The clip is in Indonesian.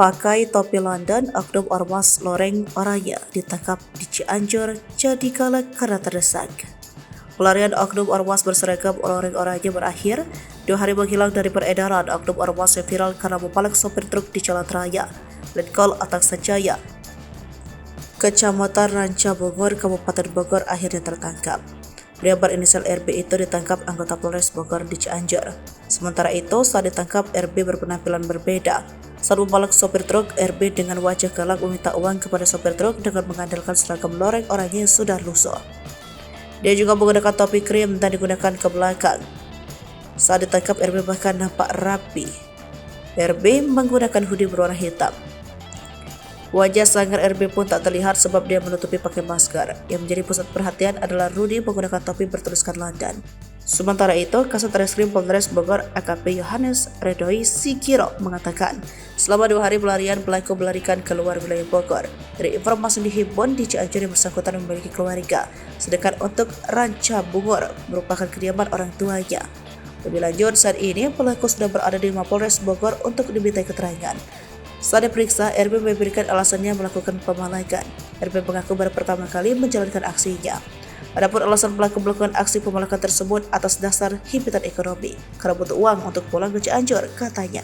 pakai topi London, oknum ormas Loreng Oranye ditangkap di Cianjur jadi galak karena terdesak. Pelarian oknum ormas berseragam Loreng Oranye berakhir 2 hari menghilang dari peredaran. Oknum ormas yang viral karena mempalak sopir truk di Jalan Raya Letkol Atang Sanjaya, Kecamatan Ranca Bogor, Kabupaten Bogor akhirnya tertangkap. Pria berinisial RB itu ditangkap anggota Polres Bogor di Cianjur. Sementara itu, saat ditangkap, RB berpenampilan berbeda. Saat mempalak sopir truk, RB dengan wajah galak meminta uang kepada sopir truk dengan mengandalkan seragam Loreng Oranye yang sudah lusuh. Dia juga menggunakan topi krim dan digunakan ke belakang. Saat ditangkap, RB bahkan nampak rapi. RB menggunakan hoodie berwarna hitam. Wajah sangar RB pun tak terlihat sebab dia menutupi pakai masker. Yang menjadi pusat perhatian adalah Rudy menggunakan topi bertuliskan London. Sementara itu, Kasat Reskrim Polres Bogor AKP Yohanes Redoi Sikiro mengatakan, selama 2 hari pelarian pelaku melarikan keluar wilayah Bogor. Dari informasi dihimpun di Cianjur yang bersangkutan memiliki keluarga, sedangkan untuk Ranca Bogor merupakan kediaman orang tuanya. Lebih lanjut, saat ini pelaku sudah berada di Mapolres Bogor untuk dimintai keterangan. Saat diperiksa, RB memberikan alasannya melakukan pemalakan. RB mengaku baru pertama kali menjalankan aksinya. Adapun alasan pelaku melakukan aksi pemalakan tersebut atas dasar himpitan ekonomi, karena butuh uang untuk pulang ke Cianjur, katanya.